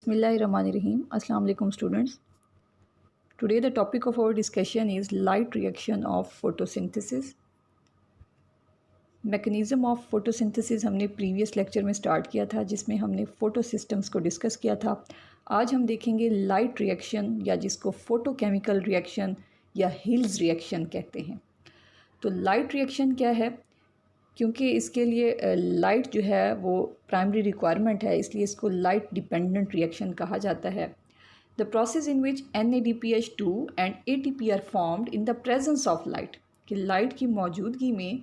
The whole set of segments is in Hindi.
Bismillahirrahmanirrahim. Assalamu alaikum students. Today the topic of our discussion is light reaction of photosynthesis. Mechanism of photosynthesis हमने प्रीवियस लेक्चर में स्टार्ट किया था जिसमें हमने फोटो सिस्टम्स को डिस्कस किया था। आज हम देखेंगे लाइट रिएक्शन या जिसको फोटोकेमिकल रिएक्शन या हिल्स रिएक्शन कहते हैं। तो लाइट रिएक्शन क्या है? क्योंकि इसके लिए लाइट जो है वो प्राइमरी रिक्वायरमेंट है, इसलिए इसको लाइट डिपेंडेंट रिएक्शन कहा जाता है। The process in which NADPH2 and ATP are formed in the presence of light, कि लाइट की मौजूदगी में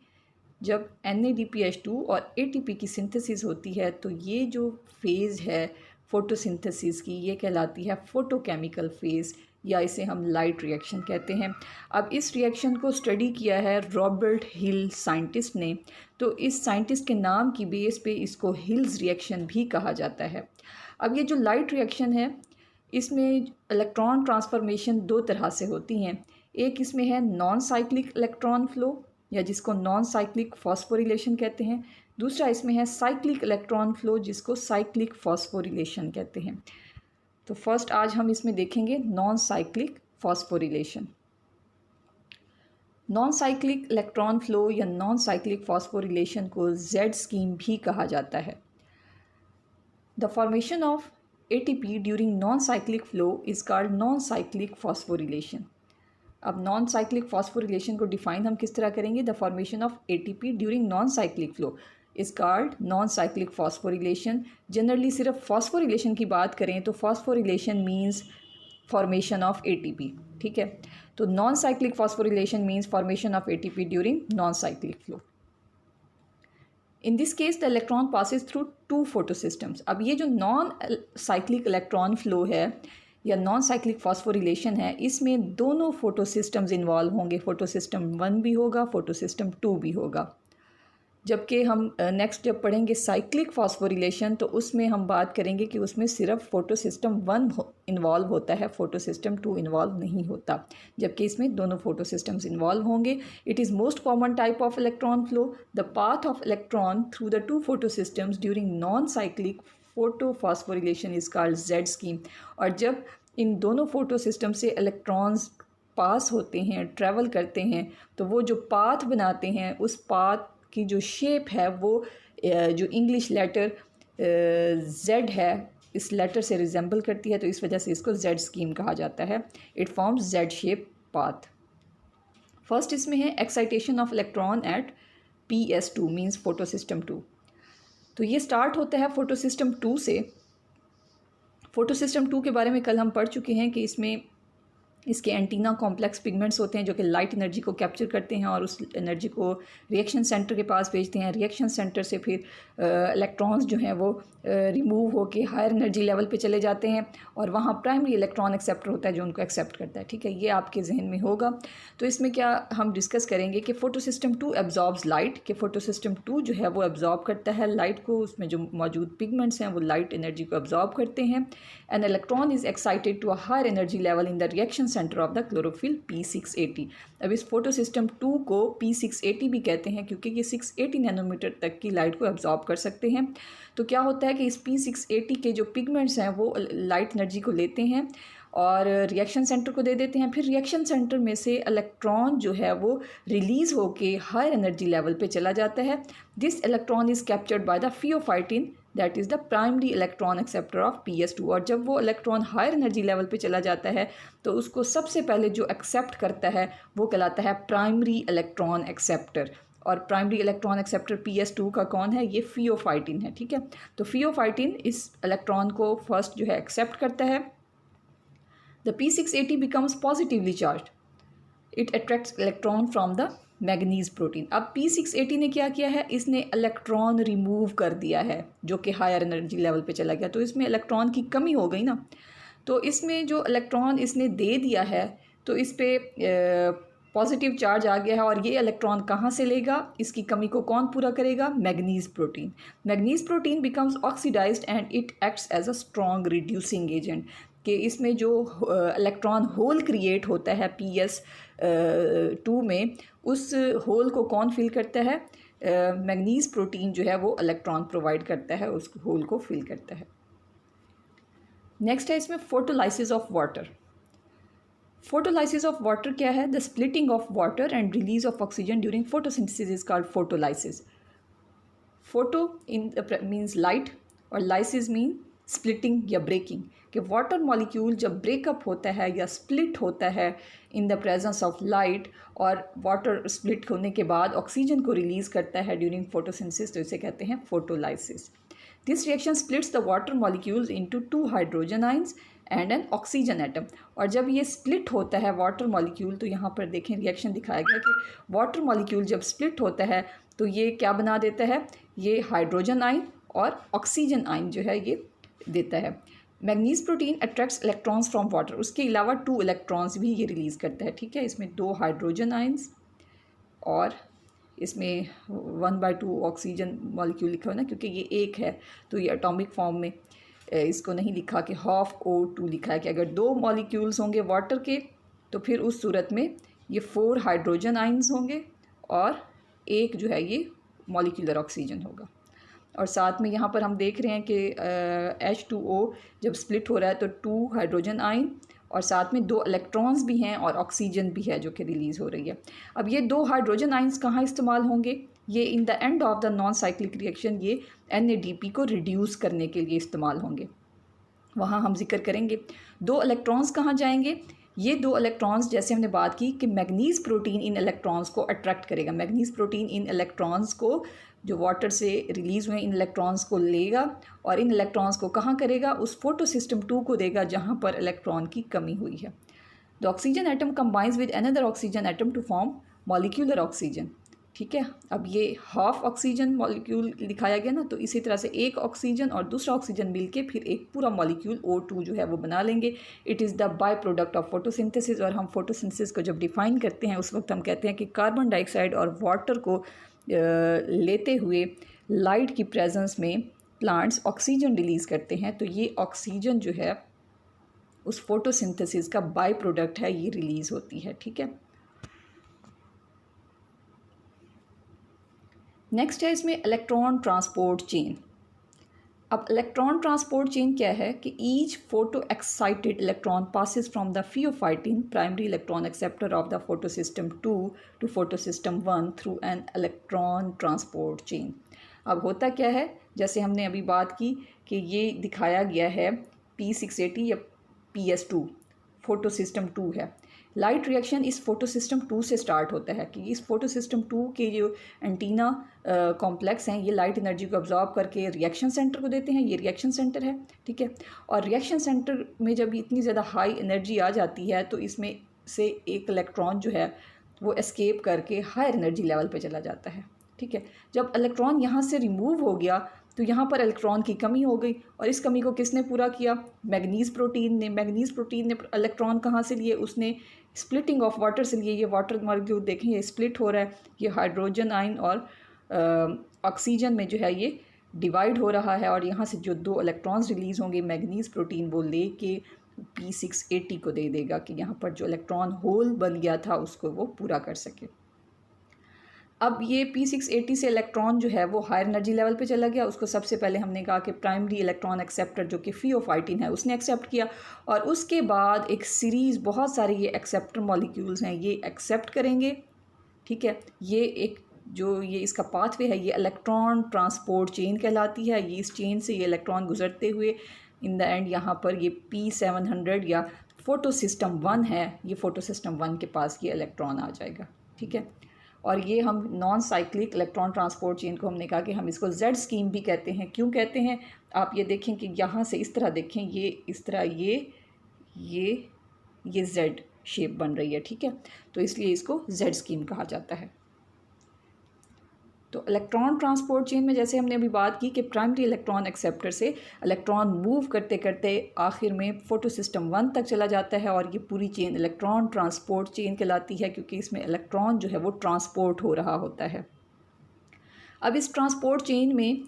जब NADPH2 और ATP की सिंथेसिस होती है तो ये जो फेज़ है फोटोसिंथेसिस की ये कहलाती है फोटोकेमिकल फेज़, या इसे हम लाइट रिएक्शन कहते हैं। अब इस रिएक्शन को स्टडी किया है रॉबर्ट हिल साइंटिस्ट ने, तो इस साइंटिस्ट के नाम की बेस पे इसको हिल्स रिएक्शन भी कहा जाता है। अब ये जो लाइट रिएक्शन है इसमें इलेक्ट्रॉन ट्रांसफॉर्मेशन दो तरह से होती हैं। एक इसमें है नॉन साइक्लिक इलेक्ट्रॉन फ्लो या जिसको नॉन साइक्लिक फॉस्फोरिलेशन कहते हैं। दूसरा इसमें है साइक्लिक इलेक्ट्रॉन फ्लो जिसको साइक्लिक फॉस्फोरिलेशन कहते हैं। तो फर्स्ट आज हम इसमें देखेंगे non cyclic phosphorylation. Non cyclic electron flow या नॉन साइक्लिक फॉस्फोरिलेशन को Z स्कीम भी कहा जाता है। The formation of ATP during non cyclic flow is called non cyclic phosphorylation. अब नॉन साइक्लिक फॉस्फोरिलेशन को डिफाइन हम किस तरह करेंगे? The formation of ATP during non cyclic flow is called non cyclic phosphorylation. Generally सिर्फ फॉस्फोरिलेशन की बात करें तो phosphorylation means formation of ATP, ठीक है। तो non cyclic phosphorylation means formation of ATP during non cyclic flow. In this case the electron passes through two photosystems. अब ये जो नॉन साइक्लिक इलेक्ट्रॉन फ्लो है या नॉन साइक्लिक फॉस्फोरिलेशन है, इसमें दोनों फोटोसिस्टम्स इन्वॉल्व होंगे। फोटोसिस्टम 1 भी होगा, फोटोसिस्टम 2 भी होगा। जबकि हम नेक्स्ट जब पढ़ेंगे साइक्लिक फॉस्फोरिलेशन तो उसमें हम बात करेंगे कि उसमें सिर्फ फोटोसिस्टम 1 इन्वॉल्व होता है, फोटोसिस्टम 2 इन्वॉल्व नहीं होता, जबकि इसमें दोनों फोटोसिस्टम्स इन्वॉल्व होंगे। It is most common type of electron flow. The path of electron through the two photosystems during non cyclic photophosphorylation is called Z scheme. और जब इन दोनों फोटोसिस्टम से इलेक्ट्रॉन्स पास होते हैं, ट्रैवल करते हैं, तो वो जो पाथ बनाते हैं उस पाथ की जो शेप है वो जो इंग्लिश लेटर Z है इस लेटर से रिजेंबल करती है, तो इस वजह से इसको Z स्कीम कहा जाता है। It forms Z shape path. First इसमें है excitation of electron at PS2 means photosystem 2। तो ये स्टार्ट होता है फोटोसिस्टम 2 से। फोटोसिस्टम 2 के बारे में कल हम पढ़ चुके हैं कि इसमें इसके एंटीना कॉम्प्लेक्स पिगमेंट्स होते हैं जो कि लाइट एनर्जी को कैप्चर करते हैं और उस एनर्जी को रिएक्शन सेंटर के पास भेजते हैं। रिएक्शन सेंटर से फिर इलेक्ट्रॉन्स जो हैं वो रिमूव होके हायर एनर्जी लेवल पे चले जाते हैं और वहाँ प्राइमरी इलेक्ट्रॉन एक्सेप्टर होता है जो उनको एक्सेप्ट करता है, ठीक है। ये आपके जहन में होगा। तो इसमें क्या हम डिस्कस करेंगे कि फोटोसिस्टम 2 एब्जॉर्ब्स लाइट, कि फोटोसिस्टम 2 जो है वो एब्जॉर्ब करता है लाइट को, उसमें जो मौजूद पिगमेंट्स हैं वो लाइट एनर्जी को एब्जॉर्ब करते हैं। An electron is excited to a higher energy level in the reaction centre of the chlorophyll P680। अब इस फोटोसिस्टम 2 को P680 भी कहते हैं क्योंकि ये 680 नैनोमीटर तक की लाइट को एब्जॉर्ब कर सकते हैं। तो क्या होता है कि इस P680 के जो पिगमेंट्स हैं वो लाइट एनर्जी को लेते हैं और रिएक्शन सेंटर को दे देते हैं। फिर रिएक्शन सेंटर में से इलेक्ट्रॉन जो है वो रिलीज़ होके हायर एनर्जी लेवल पे चला जाता है। This electron is captured by the pheophytin that is the primary electron acceptor of PS2। और जब वो इलेक्ट्रॉन हायर एनर्जी लेवल पे चला जाता है तो उसको सबसे पहले जो एक्सेप्ट करता है वो कहलाता है प्राइमरी इलेक्ट्रॉन एक्सेप्टर। और प्राइमरी इलेक्ट्रॉन एक्सेप्टर PS2 का कौन है? ये फियोफाइटिन है, ठीक है। तो फियोफाइटिन इस इलेक्ट्रॉन को फर्स्ट जो है एक्सेप्ट करता है। The P680 becomes positively charged. It attracts electron from the manganese protein. अब P680 ने क्या किया है? इसने इलेक्ट्रॉन रिमूव कर दिया है जो कि हायर एनर्जी लेवल पे चला गया, तो इसमें इलेक्ट्रॉन की कमी हो गई ना। तो इसमें जो इलेक्ट्रॉन इसने दे दिया है तो इस पर पॉजिटिव चार्ज आ गया है और ये इलेक्ट्रॉन कहाँ से लेगा? इसकी कमी को कौन पूरा करेगा? Manganese protein. Manganese protein becomes oxidized and it acts as a strong reducing agent, कि इसमें जो इलेक्ट्रॉन होल क्रिएट होता है PS2 में, उस होल को कौन फिल करता है? मैग्नीज प्रोटीन जो है वो इलेक्ट्रॉन प्रोवाइड करता है, उस होल को फिल करता है। नेक्स्ट है इसमें photolysis of water. Photolysis of water क्या है? The splitting of water and release of oxygen during photosynthesis is called photolysis. Photo in means light और लाइसिस मीन स्प्लिटिंग या ब्रेकिंग, कि वाटर मॉलिक्यूल जब ब्रेकअप होता है या स्प्लिट होता है इन द प्रेजेंस ऑफ लाइट और वाटर स्प्लिट होने के बाद ऑक्सीजन को रिलीज़ करता है ड्यूरिंग फोटोसिंथेसिस, तो इसे कहते हैं photolysis. This reaction splits the water molecules into 2 hydrogen ions and N oxygen atom. और जब ये स्प्लिट होता है वाटर मॉलिक्यूल, तो यहाँ पर देखें रिएक्शन दिखाया गया कि वाटर मॉलिक्यूल जब स्प्लिट होता है तो ये क्या बना देता है? ये हाइड्रोजन आइन और ऑक्सीजन आइन जो है ये देता है। Manganese protein attracts electrons from water, उसके अलावा 2 इलेक्ट्रॉन्स भी ये रिलीज़ करता है, ठीक है। इसमें 2 हाइड्रोजन आइंस और इसमें 1/2 ऑक्सीजन मॉलिक्यूल लिखा हुआ ना, क्योंकि ये एक है तो ये एटॉमिक फॉर्म में इसको नहीं लिखा कि हाफ O2 लिखा है, कि अगर 2 मॉलिक्यूल्स होंगे वाटर के तो फिर उस सूरत में ये 4 हाइड्रोजन आइंस होंगे और एक जो है ये मॉलिक्यूलर ऑक्सीजन होगा। और साथ में यहाँ पर हम देख रहे हैं कि H2O जब स्प्लिट हो रहा है तो 2 हाइड्रोजन आइन और साथ में 2 इलेक्ट्रॉन्स भी हैं और ऑक्सीजन भी है जो कि रिलीज़ हो रही है। अब ये 2 हाइड्रोजन आइंस कहाँ इस्तेमाल होंगे? ये in the end of the non cyclic reaction ये NADP को रिड्यूस करने के लिए इस्तेमाल होंगे, वहाँ हम जिक्र करेंगे। 2 इलेक्ट्रॉन्स कहाँ जाएंगे? ये 2 इलेक्ट्रॉन्स, जैसे हमने बात की कि मैग्नीज प्रोटीन इन इलेक्ट्रॉन्स को अट्रैक्ट करेगा, मैग्नीज प्रोटीन इन इलेक्ट्रॉन्स को जो वाटर से रिलीज़ हुए इन इलेक्ट्रॉन्स को लेगा और इन इलेक्ट्रॉन्स को कहाँ करेगा? उस फोटो सिस्टम 2 को देगा जहाँ पर इलेक्ट्रॉन की कमी हुई है। The oxygen atom combines with another oxygen atom to form molecular oxygen, ठीक है। अब ये हाफ ऑक्सीजन मॉलिक्यूल दिखाया गया ना, तो इसी तरह से एक ऑक्सीजन और दूसरा ऑक्सीजन मिलके फिर एक पूरा मॉलिक्यूल O2 जो है वो बना लेंगे। It is the by product of photosynthesis. और हम फोटोसिंथेसिस को जब डिफ़ाइन करते हैं उस वक्त हम कहते हैं कि कार्बन डाइऑक्साइड और वाटर को लेते हुए लाइट की प्रेजेंस में प्लांट्स ऑक्सीजन रिलीज़ करते हैं, तो ये ऑक्सीजन जो है उस फोटोसिंथेसिस का बाय प्रोडक्ट है, ये रिलीज़ होती है, ठीक है। नेक्स्ट है इसमें इलेक्ट्रॉन ट्रांसपोर्ट चेन। अब इलेक्ट्रॉन ट्रांसपोर्ट चेन क्या है कि each photo excited electron passes from the pheophytin primary electron acceptor of the photosystem 2 to photosystem 1 through an electron transport chain. अब होता क्या है, जैसे हमने अभी बात की कि ये दिखाया गया है P680 या PS2 फोटोसिस्टम 2 है। लाइट रिएक्शन इस फोटोसिस्टम 2 से स्टार्ट होता है कि इस फोटोसिस्टम 2 के जो एंटीना कॉम्प्लेक्स हैं ये लाइट एनर्जी को अब्जॉर्ब करके रिएक्शन सेंटर को देते हैं, ये रिएक्शन सेंटर है, ठीक है। और रिएक्शन सेंटर में जब इतनी ज़्यादा हाई एनर्जी आ जाती है तो इसमें से एक इलेक्ट्रॉन जो है वो एस्केप करके हायर एनर्जी लेवल पे चला जाता है, ठीक है। जब इलेक्ट्रॉन यहाँ से रिमूव हो गया तो यहाँ पर इलेक्ट्रॉन की कमी हो गई और इस कमी को किसने पूरा किया? मैग्नीज प्रोटीन ने। मैग्नीज प्रोटीन ने इलेक्ट्रॉन कहाँ से लिए? उसने स्प्लिटिंग ऑफ वाटर से लिए। ये वाटर मॉलिक्यूल देखें ये स्प्लिट हो रहा है, ये हाइड्रोजन आइन और ऑक्सीजन में जो है ये डिवाइड हो रहा है और यहाँ से जो 2 इलेक्ट्रॉन्स रिलीज़ होंगे मैग्नीज प्रोटीन वो ले के P680 को दे देगा कि यहाँ पर जो इलेक्ट्रॉन होल बन गया था उसको वो पूरा कर सके। अब ये P680 से इलेक्ट्रॉन जो है वो हायर एनर्जी लेवल पे चला गया, उसको सबसे पहले हमने कहा कि प्राइमरी इलेक्ट्रॉन एक्सेप्टर जो कि फियोफाइटिन है उसने एक्सेप्ट किया और उसके बाद एक सीरीज़ बहुत सारे ये एक्सेप्टर मॉलिक्यूल्स हैं ये एक्सेप्ट करेंगे, ठीक है। ये एक जो ये इसका पाथवे है ये इलेक्ट्रॉन ट्रांसपोर्ट चेन कहलाती है। ये इस चेन से ये इलेक्ट्रॉन गुजरते हुए इन द एंड यहाँ पर ये P700 या फोटोसिस्टम 1 है, ये फोटोसिस्टम 1 के पास ये इलेक्ट्रॉन आ जाएगा, ठीक है। और ये हम non cyclic electron transport chain को हमने कहा कि हम इसको Z स्कीम भी कहते हैं। क्यों कहते हैं? आप ये देखें कि यहाँ से इस तरह देखें, ये इस तरह ये Z शेप बन रही है, ठीक है। तो इसलिए इसको Z स्कीम कहा जाता है। तो इलेक्ट्रॉन ट्रांसपोर्ट चेन में जैसे हमने अभी बात की कि प्राइमरी इलेक्ट्रॉन एक्सेप्टर से इलेक्ट्रॉन मूव करते करते आखिर में फोटोसिस्टम 1 तक चला जाता है और ये पूरी चेन इलेक्ट्रॉन ट्रांसपोर्ट चेन कहलाती है क्योंकि इसमें इलेक्ट्रॉन जो है वो ट्रांसपोर्ट हो रहा होता है। अब इस ट्रांसपोर्ट चेन में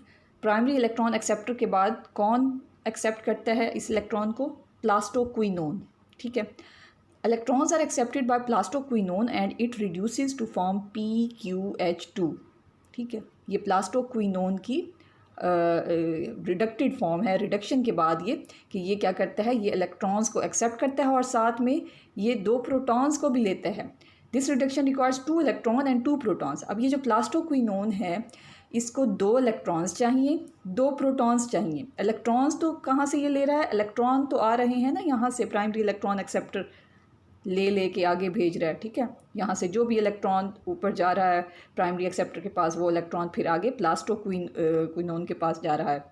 प्राइमरी इलेक्ट्रॉन एक्सेप्टर के बाद कौन एक्सेप्ट करता है इस इलेक्ट्रॉन को? प्लास्टोक्विनोन, ठीक है। Electrons are accepted by plastoquinone and it reduces to form PQH2, ठीक है। ये प्लास्टोक्विनोन की रिडक्टेड फॉर्म है, रिडक्शन के बाद ये कि ये क्या करता है, ये इलेक्ट्रॉन्स को एक्सेप्ट करता है और साथ में ये 2 प्रोटॉन्स को भी लेता है। This reduction requires 2 electron and 2 protons. अब ये जो प्लास्टोक्विनोन है इसको 2 इलेक्ट्रॉन्स चाहिए, 2 प्रोटॉन्स चाहिए। इलेक्ट्रॉन्स तो कहाँ से ये ले रहा है, इलेक्ट्रॉन तो आ रहे हैं ना यहाँ से, प्राइमरी इलेक्ट्रॉन एक्सेप्टर ले के आगे भेज रहा है, ठीक है। यहाँ से जो भी इलेक्ट्रॉन ऊपर जा रहा है प्राइमरी एक्सेप्टर के पास, वो इलेक्ट्रॉन फिर आगे प्लास्टोक्विनोन के पास जा रहा है।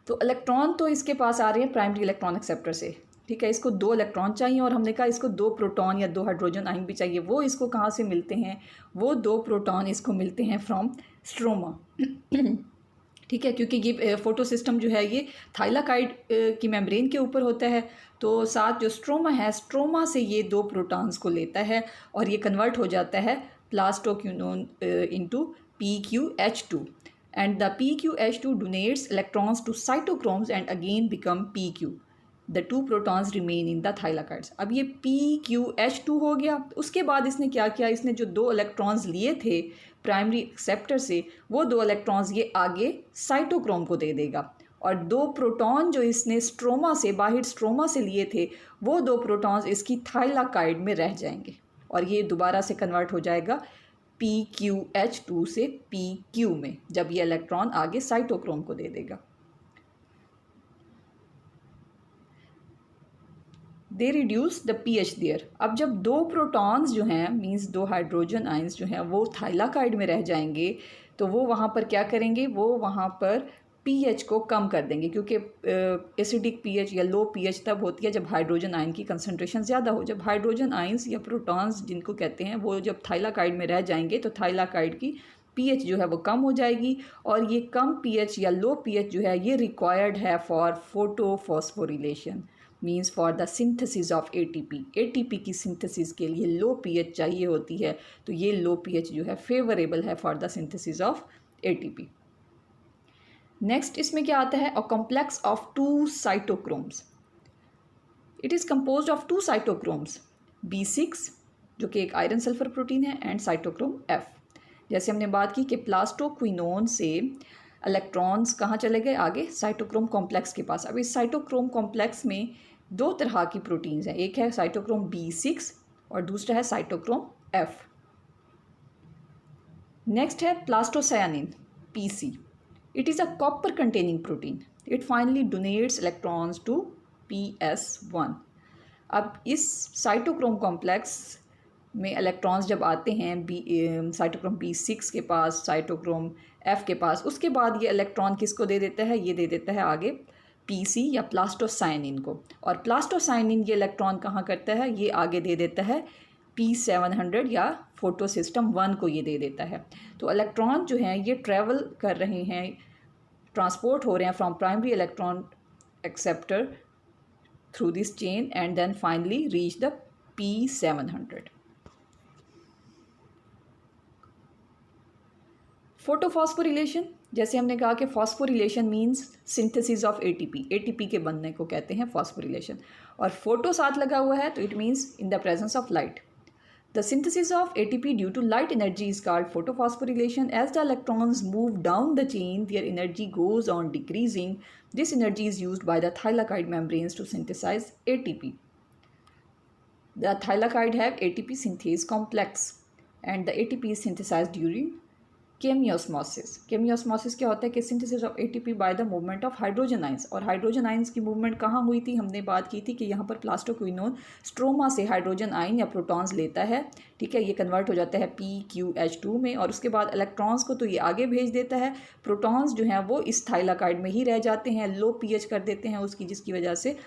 तो इलेक्ट्रॉन तो इसके पास आ रहे हैं प्राइमरी इलेक्ट्रॉन एक्सेप्टर से, ठीक है। इसको 2 इलेक्ट्रॉन चाहिए और हमने कहा इसको 2 प्रोटॉन या 2 हाइड्रोजन आयन भी चाहिए। वो इसको कहाँ से मिलते हैं, वो 2 प्रोटॉन इसको मिलते हैं फ्रॉम स्ट्रोमा ठीक है, क्योंकि ये फोटो सिस्टम जो है ये थाइलाकाइड की मेम्ब्रेन के ऊपर होता है। तो साथ जो स्ट्रोमा है, स्ट्रोमा से ये 2 प्रोटॉन्स को लेता है और ये कन्वर्ट हो जाता है plastoquinone into PQH2 and the PQH2 donates electrons to cytochromes and again become PQ। The 2 protons remain in the thylakoids. अब ये PQH2 हो गया। उसके बाद इसने क्या किया, इसने जो 2 इलेक्ट्रॉन्स लिए थे प्राइमरी एक्सेप्टर से, वो 2 इलेक्ट्रॉन्स ये आगे साइटोक्रोम को दे देगा और 2 प्रोटॉन जो इसने स्ट्रोमा से, बाहर स्ट्रोमा से लिए थे, वो 2 प्रोटॉन्स इसकी थाइलाकाइड में रह जाएंगे और ये दोबारा से कन्वर्ट हो जाएगा PQH2 से PQ में, जब ये इलेक्ट्रॉन आगे साइटोक्रोम को दे देगा। They reduce the pH there. अब जब 2 प्रोटॉन्स जो हैं, मींस 2 हाइड्रोजन आयंस जो हैं, वो थाइलाकाइड में रह जाएंगे तो वो वहाँ पर क्या करेंगे, वो वहाँ पर pH को कम कर देंगे, क्योंकि एसिडिक pH या लो pH तब होती है जब हाइड्रोजन आयन की कंसनट्रेशन ज़्यादा हो। जब हाइड्रोजन आयंस या प्रोटॉन्स जिनको कहते हैं, वो जब थाइलाकाइड में रह जाएंगे तो थाइलाकाइड की pH जो है वो कम हो जाएगी और ये कम pH या लो pH जो है ये रिक्वायर्ड है for photophosphorylation, means for the synthesis of ATP की सिंथेसिस के लिए लो pH चाहिए होती है। तो ये लो pH जो है फेवरेबल है for the synthesis of ATP। Next इसमें क्या आता है, a complex of 2 cytochromes. It is composed of 2 cytochromes, B6 जो कि एक आयरन सल्फर प्रोटीन है एंड साइटोक्रोम F। जैसे हमने बात की कि प्लास्टोक्विनोन से इलेक्ट्रॉन्स कहाँ चले गए, आगे साइटोक्रोम कॉम्प्लेक्स के पास। अब इस साइटोक्रोम कॉम्प्लेक्स में 2 तरह की प्रोटीन्स हैं, एक है साइटोक्रोम B6 और दूसरा है साइटोक्रोम F। नेक्स्ट है plastocyanin PC। It is a copper containing protein. It finally donates electrons to PS1। अब इस साइटोक्रोम कॉम्प्लेक्स में इलेक्ट्रॉन्स जब आते हैं साइटोक्रोम B6 के पास, साइटोक्रोम F के पास, उसके बाद ये इलेक्ट्रॉन किसको दे देता है, ये दे देता है आगे PC या प्लास्टोसाइनिन को। और प्लास्टोसाइनिन ये इलेक्ट्रॉन कहाँ करता है, ये आगे दे देता है P700 या फोटो सिस्टम 1 को ये दे देता है। तो इलेक्ट्रॉन जो हैं ये ट्रैवल कर रहे हैं, ट्रांसपोर्ट हो रहे हैं from primary electron acceptor through this chain and then finally reach the P700। Photophosphorylation, जैसे हमने कहा कि phosphorylation means synthesis of ATP के बनने को कहते हैं फॉस्फोरिलेशन, और फोटो साथ लगा हुआ है तो it means in the presence of light. The synthesis of ATP due to light energy is called photophosphorylation. As the electrons move down the chain, their energy goes on decreasing. This energy is used by the thylakoid membranes to synthesize ATP. The thylakoid have ATP synthase complex and the ATP is synthesized during chemiosmosis. Chemiosmosis क्या होता है कि synthesis of ATP by the movement of hydrogen ions. और हाइड्रोजन आइंस की मूवमेंट कहाँ हुई थी, हमने बात की थी कि यहाँ पर प्लास्टोक्विनोन स्ट्रोमा से हाइड्रोजन आइन या प्रोटॉन्स लेता है, ठीक है। ये कन्वर्ट हो जाता है PQH2 में और उसके बाद इलेक्ट्रॉन्स को तो ये आगे भेज देता है, प्रोटॉन्स जो हैं वो इस थाइलाकाइड में ही रह जाते हैं, लो pH कर देते हैं उसकी, जिसकी वजह से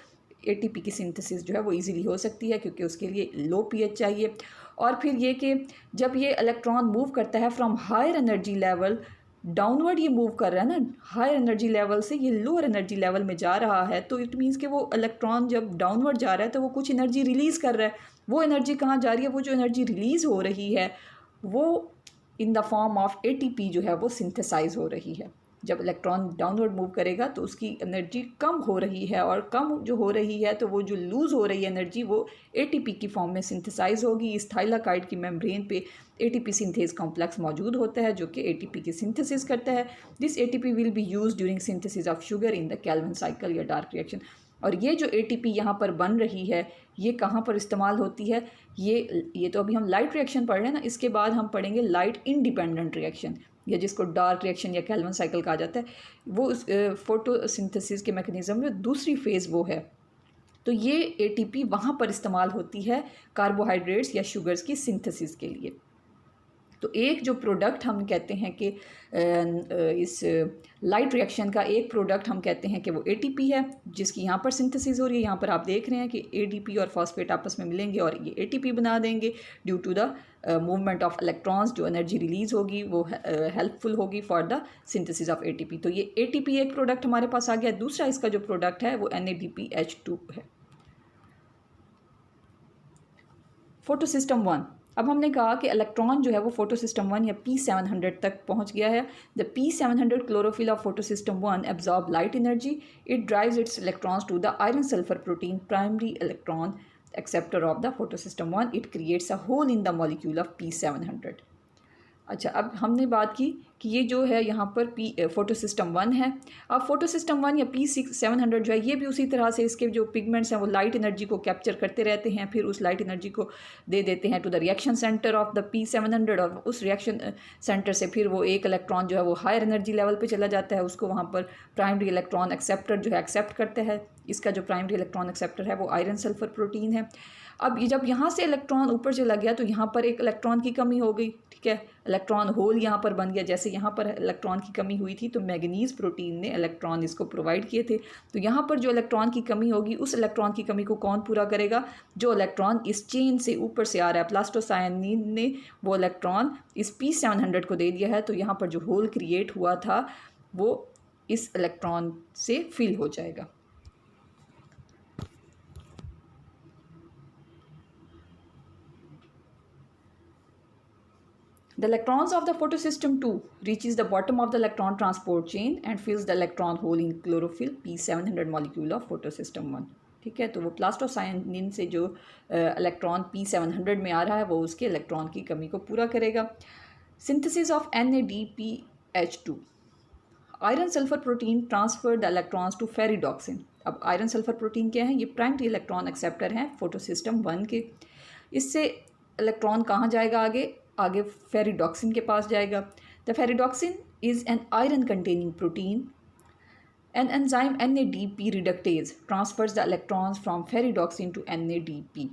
ATP की सिंथेसिस जो है वो इजीली हो सकती है क्योंकि उसके लिए लो pH चाहिए। और फिर ये कि जब ये इलेक्ट्रॉन मूव करता है from higher energy level downward, ये मूव कर रहा है ना, हायर एनर्जी लेवल से ये लोअर एनर्जी लेवल में जा रहा है, तो इट मीन्स कि वो इलेक्ट्रॉन जब डाउनवर्ड जा रहा है तो वो कुछ एनर्जी रिलीज़ कर रहा है। वो एनर्जी कहाँ जा रही है, वो जो एनर्जी रिलीज़ हो रही है वो in the form of ATP जो है वो सिंथेसाइज हो रही है। जब इलेक्ट्रॉन डाउनवर्ड मूव करेगा तो उसकी एनर्जी कम हो रही है, और कम जो हो रही है तो वो जो लूज़ हो रही है एनर्जी वो एटीपी की फॉर्म में सिंथेसाइज होगी। इस थाइलाकाइड की मेम्ब्रेन पे एटीपी सिंथेस कॉम्प्लेक्स मौजूद होता है जो कि एटीपी की सिंथेसिस करता है। This ATP will be use during synthesis of sugar in the Calvin cycle या डार्क रिएक्शन। और ये जो एटीपी यहाँ पर बन रही है ये कहाँ पर इस्तेमाल होती है? ये तो अभी हम लाइट रिएक्शन पढ़ रहे हैं ना, इसके बाद हम पढ़ेंगे लाइट इंडिपेंडेंट रिएक्शन, या जिसको डार्क रिएक्शन या केल्विन साइकिल कहा जाता है। वो उस फोटोसिंथेसिस के मैकेनिज्म में दूसरी फेज़ वो है। तो ये एटीपी वहाँ पर इस्तेमाल होती है कार्बोहाइड्रेट्स या शुगर्स की सिंथेसिस के लिए। तो एक जो प्रोडक्ट हम कहते हैं कि इस लाइट रिएक्शन का एक प्रोडक्ट हम कहते हैं कि वो एटीपी है, जिसकी यहाँ पर सिंथेसिस हो रही है। यहाँ पर आप देख रहे हैं कि एडीपी और फॉस्फेट आपस में मिलेंगे और ये एटीपी बना देंगे due to the movement of electrons. जो एनर्जी रिलीज होगी वो हेल्पफुल होगी for the synthesis of ATP. तो ये एटीपी एक प्रोडक्ट हमारे पास आ गया। दूसरा इसका जो प्रोडक्ट है वो NADPH2 है। फोटोसिस्टम 1। अब हमने कहा कि इलेक्ट्रॉन जो है वो फोटोसिस्टम 1 या P700 तक पहुंच गया है। The P700 chlorophyll of photosystem 1 absorb light energy. It drives its electrons to the iron sulphur protein primary electron acceptor of the photosystem 1। It creates a hole in the molecule of P700। अच्छा, अब हमने बात की कि ये जो है यहाँ पर फोटोसिस्टम 1 है। अब फोटोसिस्टम 1 या P700 जो है ये भी उसी तरह से इसके जो पिगमेंट्स हैं वो लाइट एनर्जी को कैप्चर करते रहते हैं, फिर उस लाइट एनर्जी को दे देते हैं to the reaction centre of the P700, और उस रिएक्शन सेंटर से फिर वो एक इलेक्ट्रॉन जो है वो हायर एनर्जी लेवल पे चला जाता है। उसको वहाँ पर प्राइमरी इलेक्ट्रॉन एक्सेप्टर जो है एक्सेप्ट करता है। इसका जो प्राइमरी इलेक्ट्रॉन एक्सेप्टर है वो आयरन सल्फर प्रोटीन है। अब ये जब यहाँ से इलेक्ट्रॉन ऊपर चला गया तो यहाँ पर एक इलेक्ट्रॉन की कमी हो गई, ठीक है, इलेक्ट्रॉन होल यहाँ पर बन गया। जैसे यहाँ पर इलेक्ट्रॉन की कमी हुई थी तो मैग्नीज प्रोटीन ने इलेक्ट्रॉन इसको प्रोवाइड किए थे। तो यहाँ पर जो इलेक्ट्रॉन की कमी होगी उस इलेक्ट्रॉन की कमी को कौन पूरा करेगा? जो इलेक्ट्रॉन इस चेन से ऊपर से आ रहा है, प्लास्टोसायनिन ने वो इलेक्ट्रॉन इस P700 को दे दिया है। तो यहाँ पर जो होल क्रिएट हुआ था वो इस इलेक्ट्रॉन से फिल हो जाएगा। The electrons of the photosystem 2 reaches the bottom of the electron transport chain and fills the electron hole in chlorophyll P700 molecule of photosystem 1। ठीक है, तो वो प्लास्टोसायनिन से जो इलेक्ट्रॉन P700 में आ रहा है वो उसके इलेक्ट्रॉन की कमी को पूरा करेगा। Synthesis of NADPH2। Iron sulphur protein transfer the electrons to ferredoxin. अब आयरन सल्फर प्रोटीन क्या है? ये प्राइमरी इलेक्ट्रॉन एक्सेप्टर हैं फोटोसिस्टम 1 के। इससे इलेक्ट्रॉन कहाँ जाएगा? आगे फेरिडॉक्सिन के पास जाएगा। The ferredoxin is an iron containing protein. An enzyme NADP reductase transfers the electrons from ferredoxin to NADP।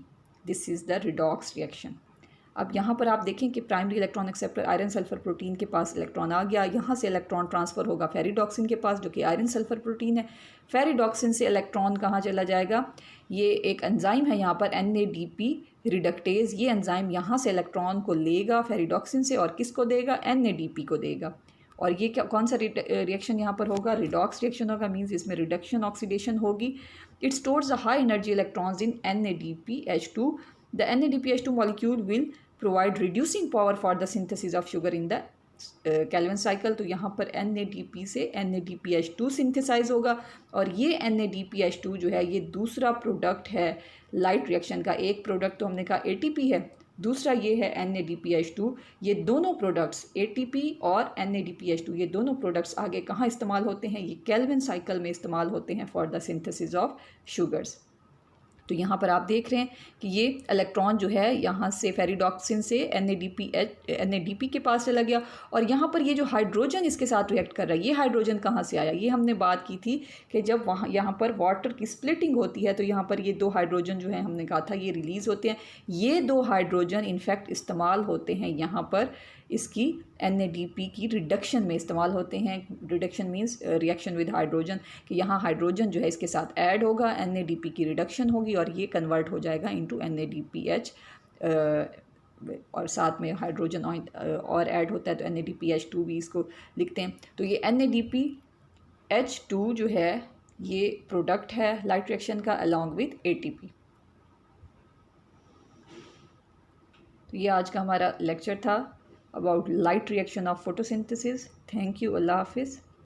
This is the redox reaction. अब यहाँ पर आप देखें कि primary electron acceptor iron sulphur protein के पास इलेक्ट्रॉन आ गया। यहाँ से इलेक्ट्रॉन ट्रांसफ़र होगा फेरिडॉक्सिन के पास जो कि आयरन सल्फर प्रोटीन है। फेरिडॉक्सिन से इलेक्ट्रॉन कहाँ चला जाएगा? ये एक एंजाइम है यहाँ पर NADP रिडक्टेज। ये एंजाइम यहाँ से इलेक्ट्रॉन को लेगा फेरिडॉक्सिन से और किसको देगा? NADP को देगा। और ये क्या कौन सा रिएक्शन यहाँ पर होगा? रिडॉक्स रिएक्शन होगा। मीन्स इसमें रिडक्शन ऑक्सीडेशन होगी। It stores the high energy electrons in NADPH2। The NADPH2 molecule will provide reducing power for the synthesis of sugar in the Calvin cycle. तो यहाँ पर NADP से NADPH2 सिंथेसाइज होगा और ये NADPH2 जो है ये दूसरा प्रोडक्ट है लाइट रिएक्शन का। एक प्रोडक्ट तो हमने कहा ATP है, दूसरा ये है NADPH2। ये दोनों प्रोडक्ट्स ATP और NADPH2 ये दोनों प्रोडक्ट्स आगे कहाँ इस्तेमाल होते हैं? ये केल्विन साइकिल में इस्तेमाल होते हैं for the synthesis of sugars. तो यहाँ पर आप देख रहे हैं कि ये इलेक्ट्रॉन जो है यहाँ से फेरिडॉक्सिन से NADP के पास चला गया और यहाँ पर ये जो हाइड्रोजन इसके साथ रिएक्ट कर रहा है, ये हाइड्रोजन कहाँ से आया? ये हमने बात की थी कि जब यहाँ पर वाटर की स्प्लिटिंग होती है तो यहाँ पर ये दो हाइड्रोजन जो है हमने कहा था ये रिलीज़ होते हैं। ये दो हाइड्रोजन इनफैक्ट इस्तेमाल होते हैं यहाँ पर इसकी NADP की रिडक्शन में इस्तेमाल होते हैं। Reduction means reaction with hydrogen, कि यहाँ हाइड्रोजन जो है इसके साथ ऐड होगा, NADP की रिडक्शन होगी और ये कन्वर्ट हो जाएगा इनटू NADPH और साथ में हाइड्रोजन और ऐड होता है तो NADPH2 भी इसको लिखते हैं। तो ये NADPH2 जो है ये प्रोडक्ट है लाइट रिएक्शन का अलॉन्ग विद ATP। तो ये आज का हमारा लेक्चर था about light reaction of photosynthesis. Thank you. Allah Hafiz.